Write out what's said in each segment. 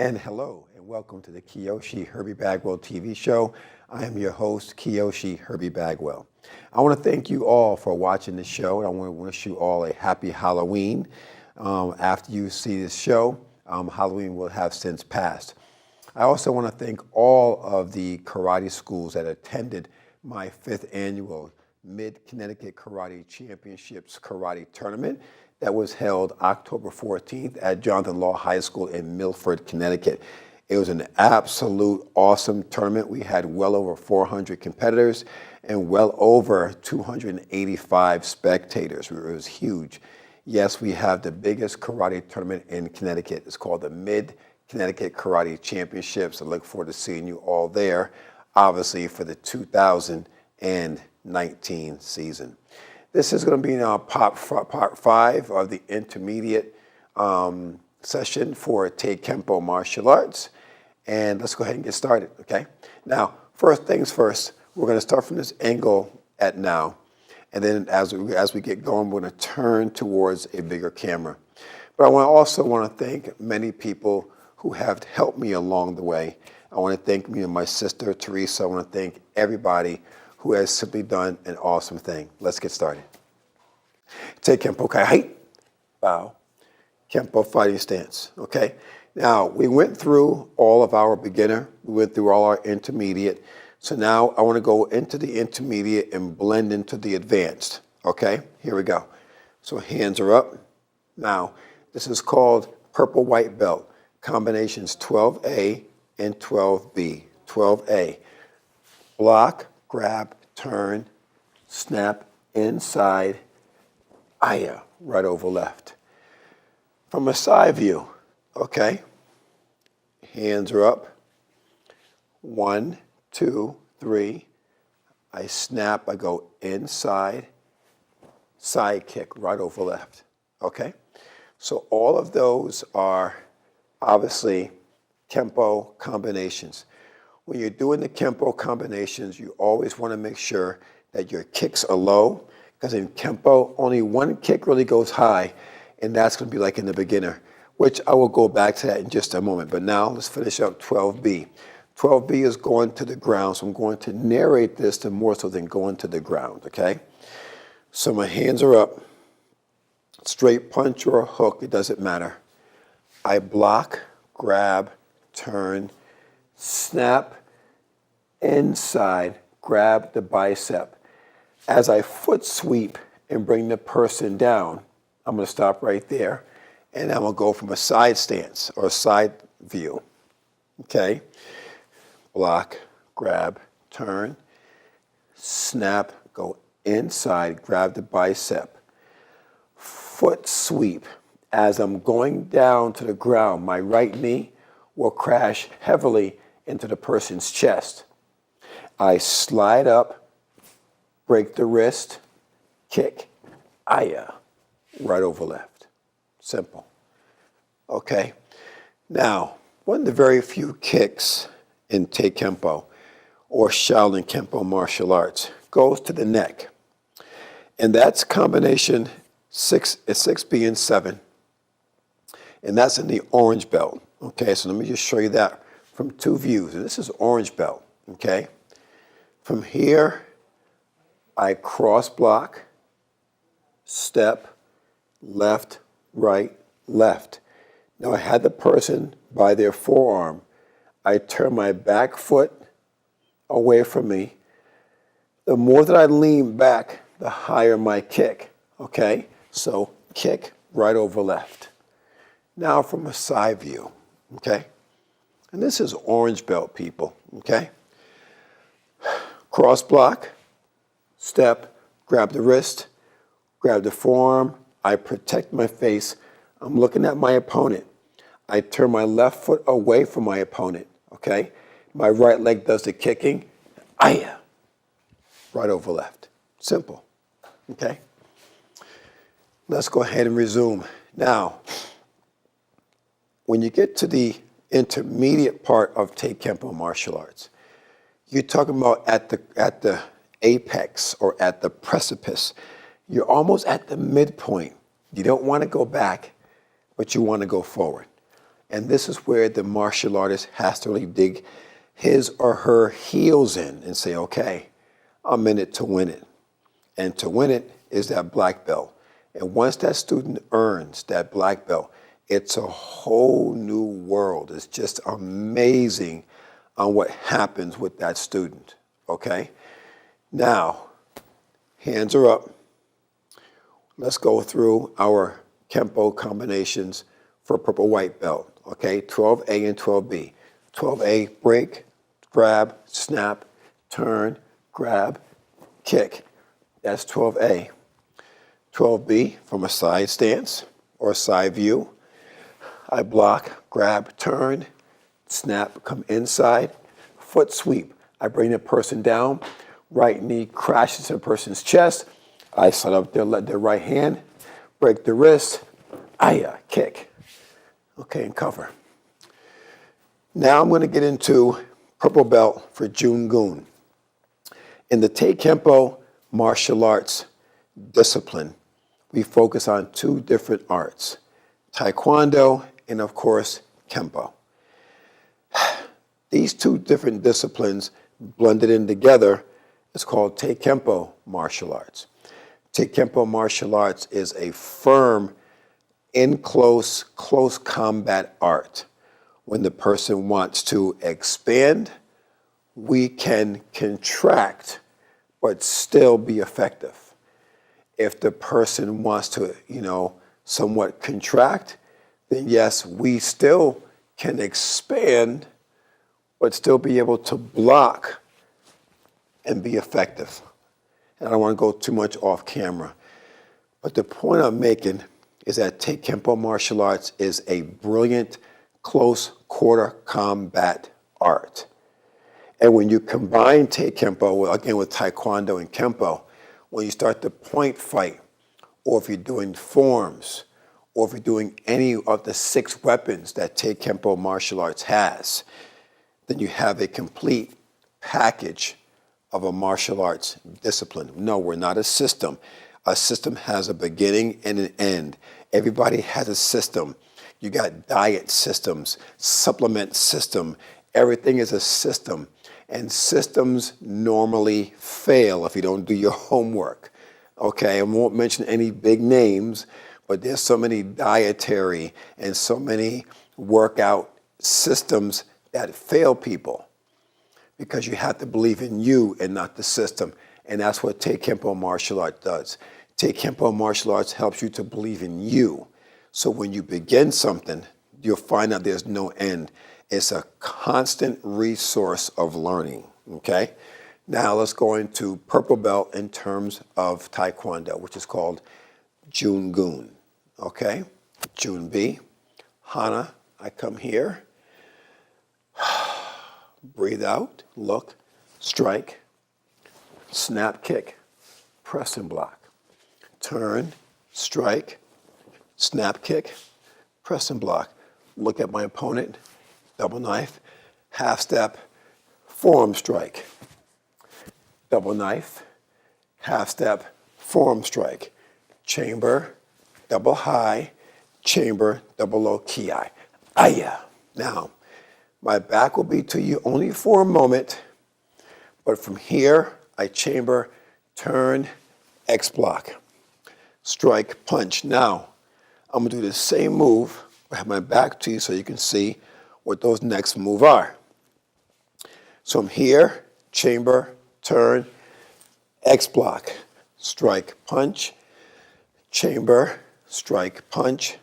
And hello, and welcome to the Kyoshi Herbie Bagwell TV show. I am your host, Kyoshi Herbie Bagwell. I want to thank you all for watching this show, and I want to wish you all a happy Halloween. After you see this show, Halloween will have since passed. I also want to thank all of the karate schools that attended my 5th annual Mid-Connecticut Karate Championships Karate Tournament that was held October 14th at Jonathan Law High School in Milford, Connecticut. It was an absolute awesome tournament. We had well over 400 competitors and well over 285 spectators. It was huge. Yes, we have the biggest karate tournament in Connecticut. It's called the Mid-Connecticut Karate Championships. I look forward to seeing you all there, obviously, for the 2019 season. This is going to be now part 5 of the intermediate session for Taekwondo martial arts. And let's go ahead and get started, okay? Now, first things first, we're going to start from this angle at now. And then as we get going, we're going to turn towards a bigger camera. But I also want to thank many people who have helped me along the way. I want to thank me and my sister, Teresa. I want to thank everybody who has simply done an awesome thing. Let's get started. Take Kempo Kai height, bow, Kempo fighting stance, okay? Now, we went through all of our beginner, we went through all our intermediate, so now I want to go into the intermediate and blend into the advanced, okay? Here we go. So hands are up. Now, this is called purple white belt, combinations 12A and 12B. 12A, block, grab, turn, snap, inside, aya, right over left. From a side view, okay, hands are up. 1, 2, 3. I snap, I go inside, side kick, right over left, okay? So all of those are obviously Kempo combinations. When you're doing the Kempo combinations, you always want to make sure that your kicks are low, because in Kempo, only one kick really goes high, and that's going to be like in the beginner, which I will go back to that in just a moment. But now let's finish up 12B. 12B is going to the ground, so I'm going to narrate this to more so than going to the ground, okay? So my hands are up, straight punch or a hook, it doesn't matter. I block, grab, turn, snap, inside, grab the bicep. As I foot sweep and bring the person down, I'm going to stop right there, and I'm going to go from a side stance or a side view, okay? Block, grab, turn, snap, go inside, grab the bicep. Foot sweep. As I'm going down to the ground, my right knee will crash heavily into the person's chest. I slide up, break the wrist, kick, aya, right over left. Simple. Okay. Now, one of the very few kicks in Taekwondo or Shaolin Kempo martial arts goes to the neck. And that's combination 6B and 7. And that's in the orange belt. Okay, so let me just show you that from 2 views. And this is orange belt, okay? From here, I cross block, step, left, right, left. Now I had the person by their forearm. I turn my back foot away from me. The more that I lean back, the higher my kick, okay? So kick right over left. Now from a side view, okay? And this is orange belt, people, okay? Cross block, step, grab the wrist, grab the forearm. I protect my face. I'm looking at my opponent. I turn my left foot away from my opponent, okay? My right leg does the kicking. Aya, right over left. Simple, okay? Let's go ahead and resume. Now, when you get to the intermediate part of Taekwondo martial arts, you're talking about at the apex or at the precipice. You're almost at the midpoint. You don't want to go back, but you want to go forward. And this is where the martial artist has to really dig his or her heels in and say, okay, I'm in it to win it. And to win it is that black belt. And once that student earns that black belt, it's a whole new world. It's just amazing on what happens with that student, okay? Now, hands are up. Let's go through our Kempo combinations for purple white belt, okay? 12A and 12B. 12A, break, grab, snap, turn, grab, kick. That's 12A. 12B, from a side stance or a side view. I block, grab, turn, snap, come inside, foot sweep. I bring the person down, right knee crashes in the person's chest. I set up their right hand, break the wrist, kick. Okay, and cover. Now I'm going to get into purple belt for Jun-gun. In the Taekempo martial arts discipline, we focus on two different arts, Taekwondo and, of course, Kempo. These two different disciplines blended in together is called Taekempo martial arts. Taekempo martial arts is a firm, in close combat art. When the person wants to expand, we can contract, but still be effective. If the person wants to, somewhat contract, then yes, we still can expand, but still be able to block and be effective. And I don't want to go too much off camera. But the point I'm making is that Taekempo martial arts is a brilliant close quarter combat art. And when you combine Taekempo, again with Taekwondo and Kempo, when you start the point fight, or if you're doing forms, or if you're doing any of the 6 weapons that Taekempo martial arts has, then you have a complete package of a martial arts discipline. No, we're not a system. A system has a beginning and an end. Everybody has a system. You got diet systems, supplement system. Everything is a system. And systems normally fail if you don't do your homework. Okay, I won't mention any big names, but there's so many dietary and so many workout systems that fail people because you have to believe in you and not the system. And that's what Taekempo martial art does. Taekempo martial arts helps you to believe in you. So when you begin something, you'll find out there's no end. It's a constant resource of learning, okay? Now let's go into purple belt in terms of Taekwondo, which is called Jun-gun, okay? Jun-B, Hana, I come here, breathe out, look, strike, snap kick, press and block, turn, strike, snap kick, press and block. Look at my opponent, double knife, half step, forearm strike. Double knife, half step, forearm strike. Chamber, double high, chamber, double low, ki. Now, my back will be to you only for a moment, but from here, I chamber, turn, X block. Strike, punch. Now, I'm gonna do the same move. I have my back to you so you can see what those next moves are. So I'm here, chamber, turn, X block, strike, punch, chamber, strike, punch,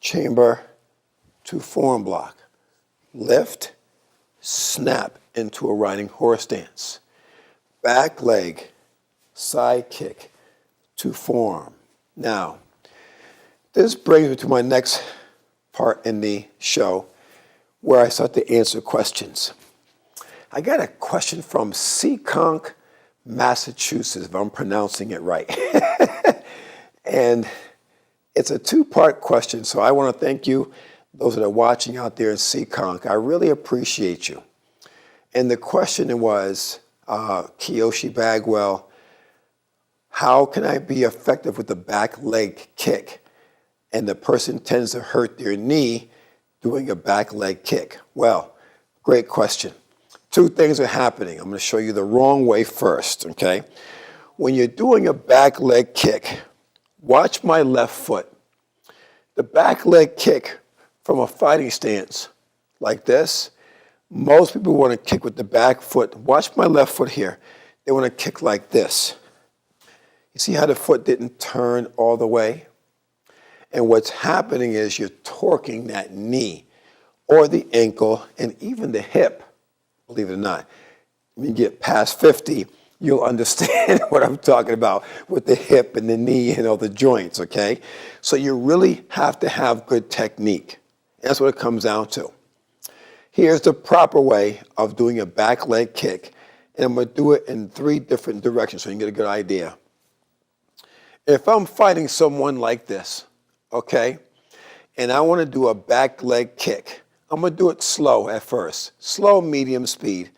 chamber, to forearm block, lift, snap into a riding horse stance, back leg, side kick, to forearm. Now, this brings me to my next part in the show where I start to answer questions. I got a question from Seekonk, Massachusetts, if I'm pronouncing it right. And it's a 2-part question, so I want to thank you, those that are watching out there in Seekonk. I really appreciate you. And the question was, Kyoshi Bagwell, how can I be effective with the back leg kick? And the person tends to hurt their knee doing a back leg kick? Well, great question. Two things are happening. I'm going to show you the wrong way first, okay? When you're doing a back leg kick, watch my left foot. The back leg kick from a fighting stance like this, most people want to kick with the back foot. Watch my left foot here. They want to kick like this. You see how the foot didn't turn all the way? And what's happening is you're torquing that knee or the ankle and even the hip, believe it or not. When you get past 50, you'll understand what I'm talking about with the hip and the knee and all the joints, okay? So you really have to have good technique. That's what it comes down to. Here's the proper way of doing a back leg kick, and I'm going to do it in 3 different directions so you can get a good idea. If I'm fighting someone like this, okay, and I want to do a back leg kick, I'm going to do it slow at first, slow, medium speed.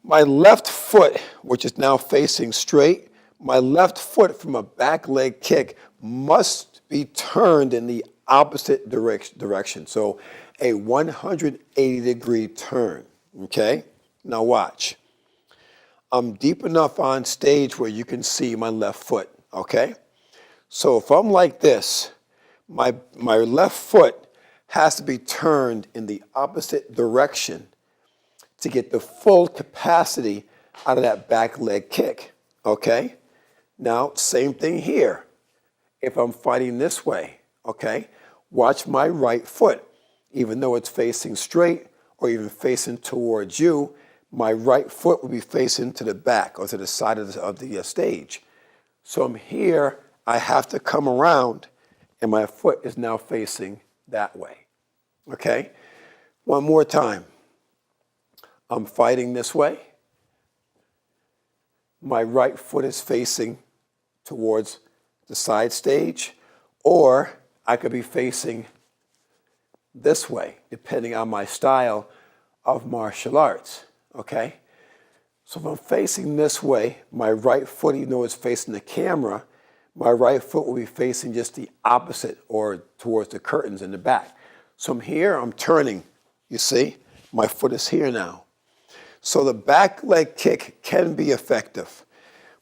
My left foot, which is now facing straight, my left foot from a back leg kick must be turned in the opposite direction. So a 180-degree turn, okay? Now watch. I'm deep enough on stage where you can see my left foot, okay? So if I'm like this, my left foot has to be turned in the opposite direction to get the full capacity out of that back leg kick, okay? Now, same thing here. If I'm fighting this way, okay, watch my right foot. Even though it's facing straight or even facing towards you, my right foot will be facing to the back or to the side of the stage. So I'm here, I have to come around, and my foot is now facing that way, okay? One more time. I'm fighting this way. My right foot is facing towards the side stage, or I could be facing this way, depending on my style of martial arts, okay? So if I'm facing this way, my right foot, even though it's facing the camera, my right foot will be facing just the opposite or towards the curtains in the back. So I'm here, I'm turning, you see? My foot is here now. So the back leg kick can be effective,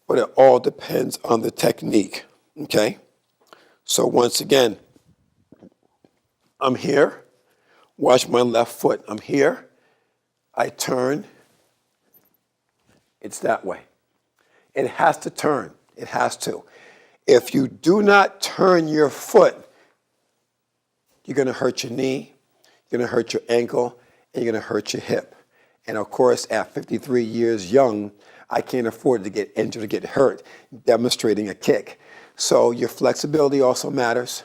but it all depends on the technique, okay? So once again, I'm here. Watch my left foot. I'm here. I turn. It's that way. It has to turn. It has to. If you do not turn your foot, you're going to hurt your knee, you're going to hurt your ankle, and you're going to hurt your hip. And of course, at 53 years young, I can't afford to get injured or get hurt demonstrating a kick. So your flexibility also matters.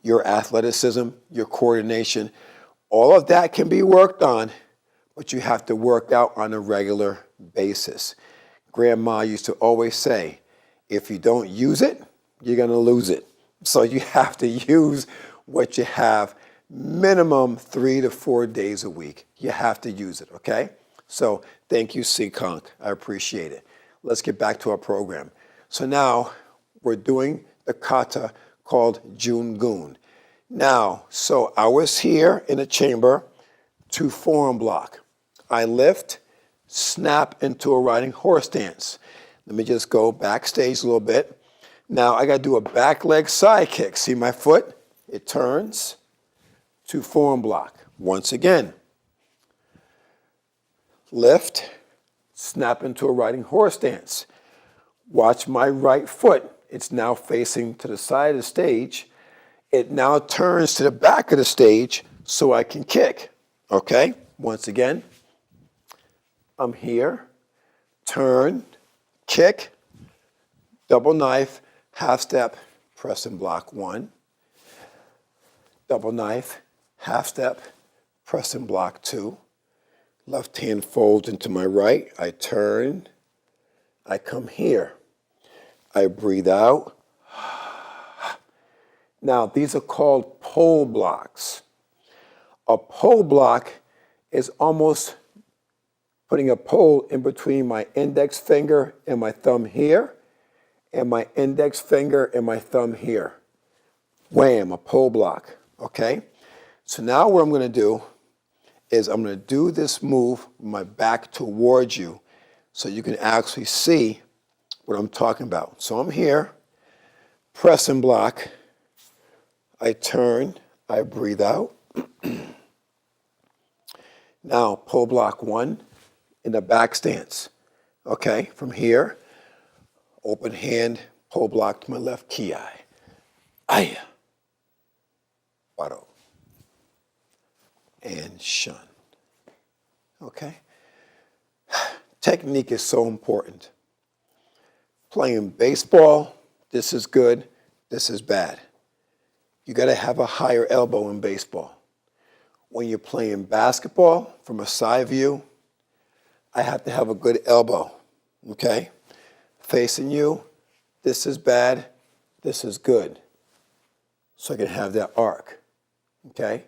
Your athleticism, your coordination, all of that can be worked on, but you have to work out on a regular basis. Grandma used to always say, if you don't use it, you're going to lose it. So you have to use what you have minimum 3 to 4 days a week. You have to use it, okay? So thank you, Seekonk. I appreciate it. Let's get back to our program. So now we're doing the kata called Jungun. Now, so I was here in a chamber to form block. I lift, snap into a riding horse stance. Let me just go backstage a little bit. Now I got to do a back leg side kick. See my foot? It turns to form block. Once again, lift, snap into a riding horse stance. Watch my right foot. It's now facing to the side of the stage. It now turns to the back of the stage so I can kick. Okay? Once again, I'm here, turn, kick, double knife, half step, press and block 1. Double knife, half step, press and block 2. Left hand folds into my right. I turn. I come here. I breathe out. Now, these are called pole blocks. A pole block is almost putting a pole in between my index finger and my thumb here, and my index finger and my thumb here. Wham, a pole block, okay? So now what I'm going to do is I'm going to do this move with my back towards you so you can actually see what I'm talking about. So I'm here, press and block. I turn, I breathe out. Now pull block 1 in the back stance. Okay, from here, open hand, pull block to my left ki. Aya. Wado. And shun. Okay? Technique is so important. Playing baseball, this is good, this is bad. You got to have a higher elbow in baseball. When you're playing basketball, from a side view, I have to have a good elbow, okay? Facing you, this is bad, this is good. So I can have that arc, okay?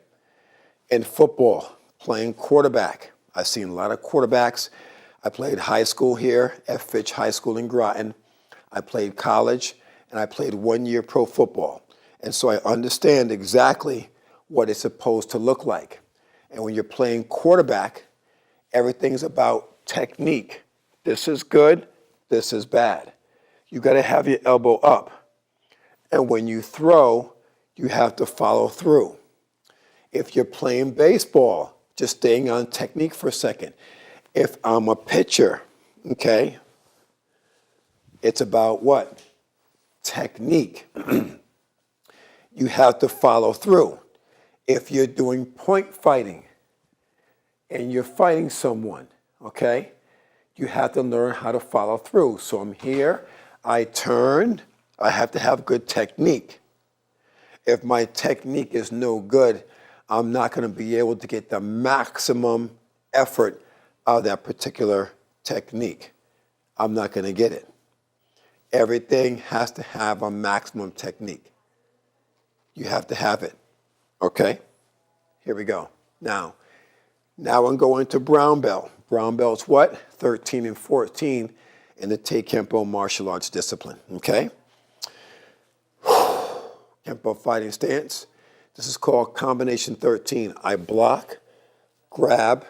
In football, playing quarterback, I've seen a lot of quarterbacks. I played high school here at Fitch High School in Groton. I played college, and I played 1 year pro football. And so I understand exactly what it's supposed to look like. And when you're playing quarterback, everything's about technique. This is good, this is bad. You got to have your elbow up. And when you throw, you have to follow through. If you're playing baseball, just staying on technique for a second. If I'm a pitcher, okay, it's about what? Technique. You have to follow through. If you're doing point fighting and you're fighting someone, okay, you have to learn how to follow through. So I'm here, I turn, I have to have good technique. If my technique is no good, I'm not going to be able to get the maximum effort out of that particular technique. I'm not going to get it. Everything has to have a maximum technique. You have to have it. Okay? Here we go. Now I'm going to brown belt. Brown belt's what? 13 and 14 in the Taekwondo martial arts discipline. Okay? Kempo fighting stance. This is called combination 13. I block, grab,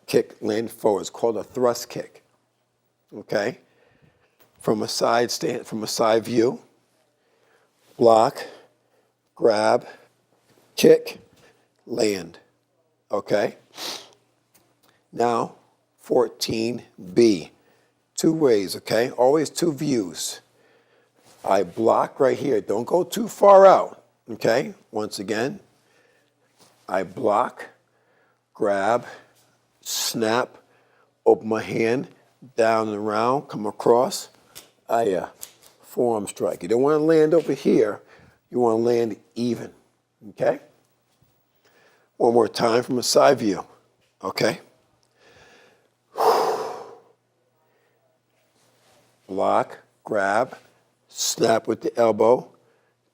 kick, land forward. It's called a thrust kick. Okay? From a side stand, from a side view, block, grab, kick, land. Okay? Now, 14B. 2 ways, okay? Always 2 views. I block right here. Don't go too far out, okay? Once again, I block, grab, snap, open my hand, down and around, come across. Forearm strike. You don't want to land over here. You want to land even, okay? One more time from a side view, okay? Block, grab, snap with the elbow,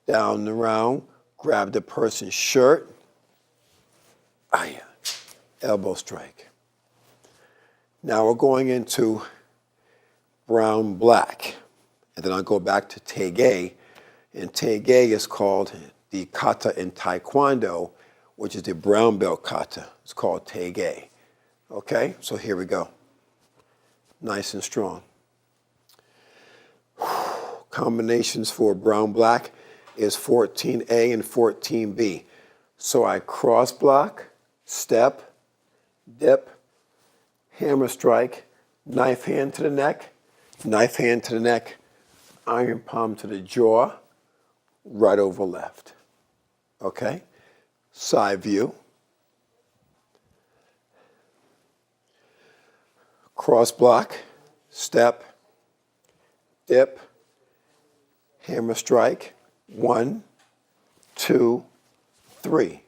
down and around, grab the person's shirt. Elbow strike. Now we're going into brown black. And then I'll go back to Taige. And Taige is called the kata in Taekwondo, which is the brown belt kata. It's called Taige. Okay, so here we go. Nice and strong. Combinations for brown black is 14A and 14B. So I cross block, step, dip, hammer strike, knife hand to the neck, iron palm to the jaw, right over left. Okay? Side view. Cross block, step, dip, hammer strike, 1, 2, 3,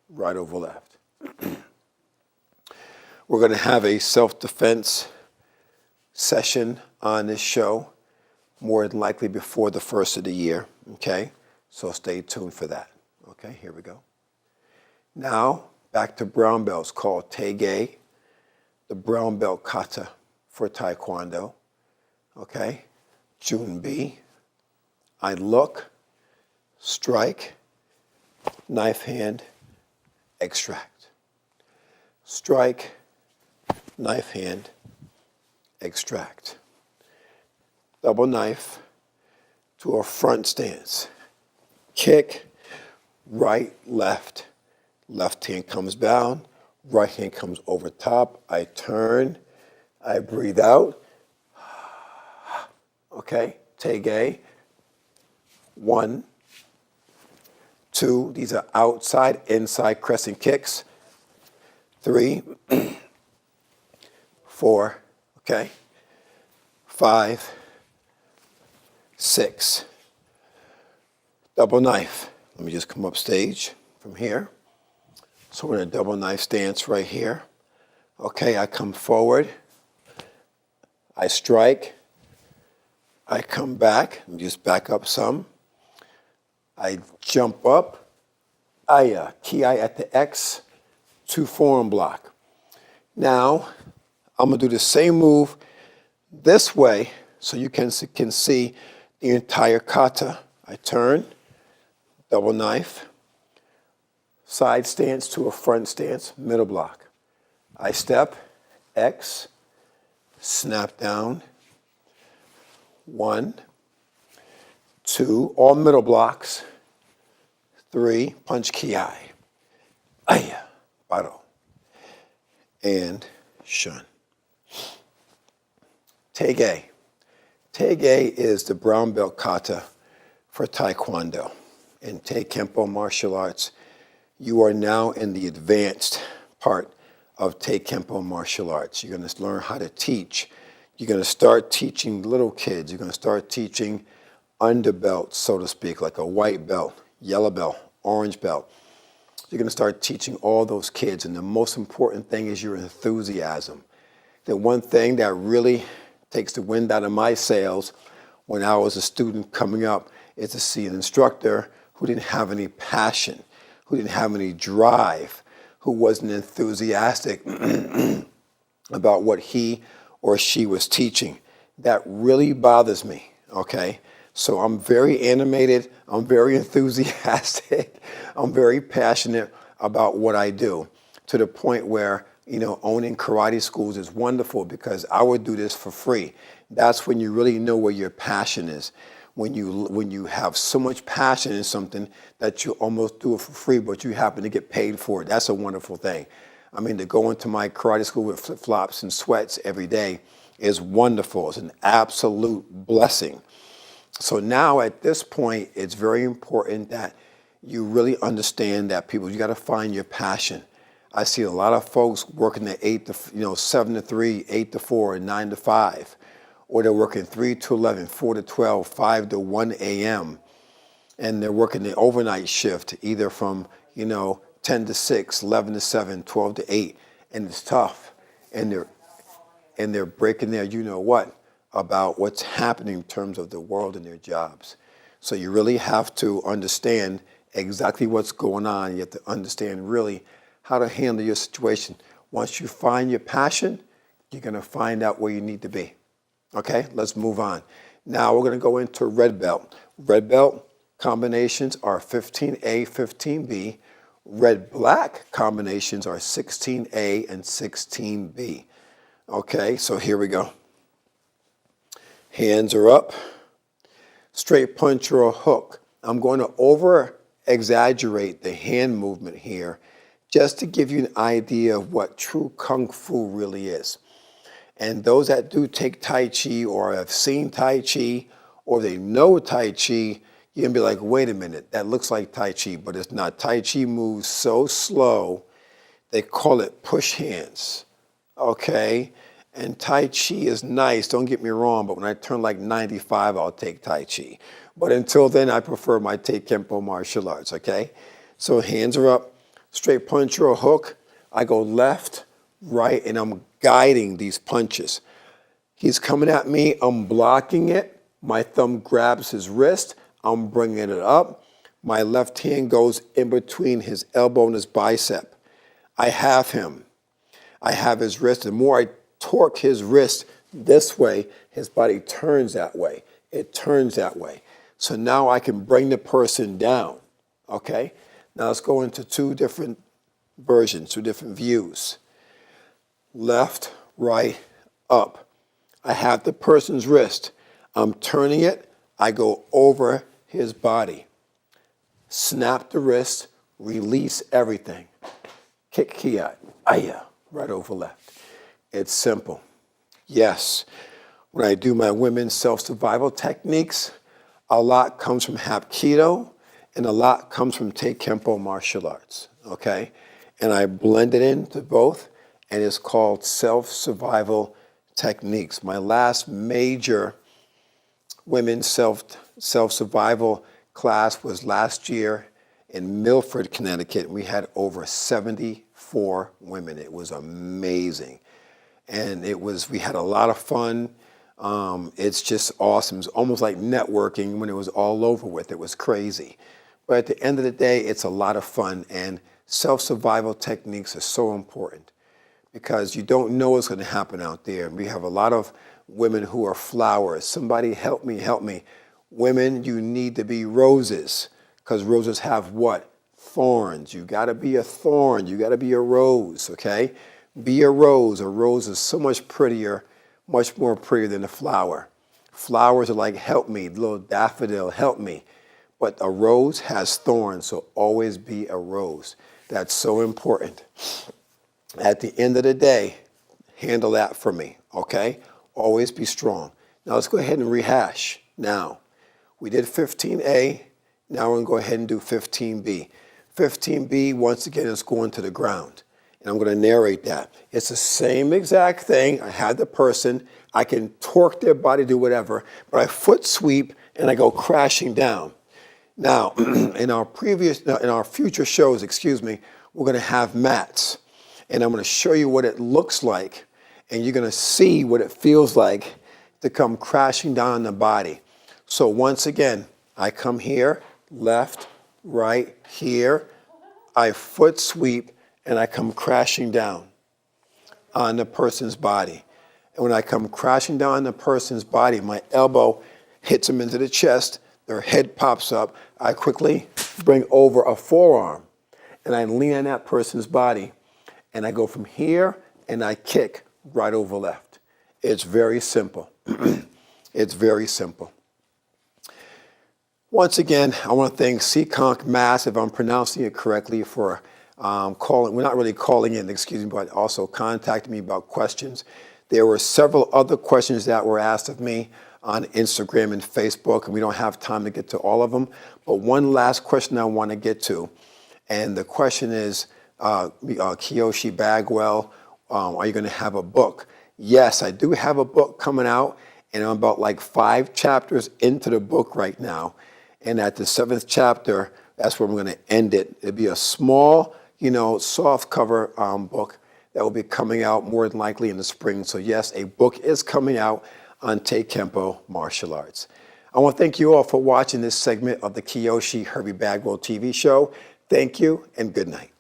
right over left. We're going to have a self-defense session on this show, more than likely before the first of the year, okay? So stay tuned for that. Okay, here we go. Now, back to brown belts called Taige, the brown belt kata for Taekwondo, okay? Junbi. I look, strike, knife hand, extract. Strike, knife hand, extract. Double knife to a front stance. Kick, right, left. Left hand comes down, right hand comes over top. I turn, I breathe out. Okay, take a. 1, 2, these are outside, inside crescent kicks. 3, 4, okay. 5, 6. Double knife. Let me just come up stage from here. So we're in a double knife stance right here. Okay, I come forward. I strike. I come back. Let me just back up some. I jump up. Ki at the X. 2 forearm block. Now, I'm going to do the same move this way so you can see the entire kata. I turn, double knife, side stance to a front stance, middle block. I step, X, snap down, 1, 2, all middle blocks, 3, punch ki. Aya. Baro, and shun. Tege. Tege is the brown belt kata for Taekwondo. In Tae Kempo martial arts, you are now in the advanced part of Tae Kempo martial arts. You're going to learn how to teach. You're going to start teaching little kids. You're going to start teaching underbelts, so to speak, like a white belt, yellow belt, orange belt. You're going to start teaching all those kids, and the most important thing is your enthusiasm. The one thing that really takes the wind out of my sails when I was a student coming up is to see an instructor who didn't have any passion, who didn't have any drive, who wasn't enthusiastic about what he or she was teaching. That really bothers me, okay? So I'm very animated, I'm very enthusiastic, I'm very passionate about what I do, to the point where, owning karate schools is wonderful because I would do this for free. That's when you really know where your passion is. When you have so much passion in something that you almost do it for free, but you happen to get paid for it. That's a wonderful thing. I mean, to go into my karate school with flip-flops and sweats every day is wonderful. It's an absolute blessing. So now at this point, it's very important that you really understand that you got to find your passion. I see a lot of folks working at 7 to 3, 8 to 4, and 9 to 5, or they're working 3 to 11, 4 to 12, 5 to 1 a.m., and they're working the overnight shift, either from 10 to 6, 11 to 7, 12 to 8, and it's tough, and they're breaking their about what's happening in terms of the world and their jobs. So you really have to understand exactly what's going on. You have to understand really how to handle your situation. Once you find your passion, you're going to find out where you need to be. Okay, let's move on. Now we're going to go into red belt. Red belt combinations are 15A, 15B. Red-black combinations are 16A and 16B. Okay, so here we go. Hands are up. Straight punch or a hook. I'm going to over-exaggerate the hand movement here just to give you an idea of what true Kung Fu really is. And those that do take Tai Chi or have seen Tai Chi or they know Tai Chi, you're going to be like, wait a minute, that looks like Tai Chi, but it's not. Tai Chi moves so slow, they call it push hands, okay? And Tai Chi is nice, don't get me wrong, but when I turn like 95, I'll take Tai Chi. But until then, I prefer my Tae Kempo martial arts, okay? So hands are up, straight punch or a hook. I go left, right, and I'm guiding these punches. He's coming at me, I'm blocking it. My thumb grabs his wrist, I'm bringing it up. My left hand goes in between his elbow and his bicep. I have him. I have his wrist. The more I torque his wrist this way, his body turns that way. It turns that way. So now I can bring the person down, okay? Now let's go into two different versions, 2 different views. Left, right, up. I have the person's wrist. I'm turning it. I go over his body. Snap the wrist, release everything. Kick kiat, aya, right over left. It's simple. Yes, when I do my women's self-survival techniques, a lot comes from Hapkido and a lot comes from Taekwondo martial arts, okay? And I blend it into both, and it's called self-survival techniques. My last major women's self-survival class was last year in Milford, Connecticut. We had over 74 women. It was amazing. And we had a lot of fun. It's just awesome. It's almost like networking when it was all over with. It was crazy. But at the end of the day, it's a lot of fun. And self-survival techniques are so important because you don't know what's going to happen out there. We have a lot of women who are flowers. Somebody help me, help me. Women, you need to be roses because roses have what? Thorns. You got to be a thorn. You got to be a rose, okay? Be a rose. A rose is so much prettier, much more prettier than a flower. Flowers are like, help me, little daffodil, help me. But a rose has thorns, so always be a rose. That's so important. At the end of the day, handle that for me, okay? Always be strong. Now let's go ahead and rehash. Now, we did 15A. Now we're going to go ahead and do 15B. 15B, once again, is going to the ground. And I'm going to narrate that. It's the same exact thing. I had the person. I can torque their body, do whatever. But I foot sweep, and I go crashing down. Now, in our future shows, we're going to have mats. And I'm going to show you what it looks like. And you're going to see what it feels like to come crashing down on the body. So once again, I come here, left, right, here. I foot sweep, and I come crashing down on the person's body. And when I come crashing down on the person's body, my elbow hits them into the chest, their head pops up. I quickly bring over a forearm, and I lean on that person's body, and I go from here, and I kick right over left. It's very simple. It's very simple. Once again, I want to thank Seekonk Mass, if I'm pronouncing it correctly, for calling. We're not really calling in, but also contacting me about questions. There were several other questions that were asked of me on Instagram and Facebook, and we don't have time to get to all of them. But one last question I want to get to, and the question is, Kyoshi Bagwell, are you going to have a book? Yes, I do have a book coming out, and I'm about like 5 chapters into the book right now. And at the 7th chapter, that's where I'm going to end it. It'll be a small, soft cover book that will be coming out more than likely in the spring. So yes, a book is coming out on Taekwondo martial arts. I want to thank you all for watching this segment of the Kyoshi Herbie Bagwell TV show. Thank you and good night.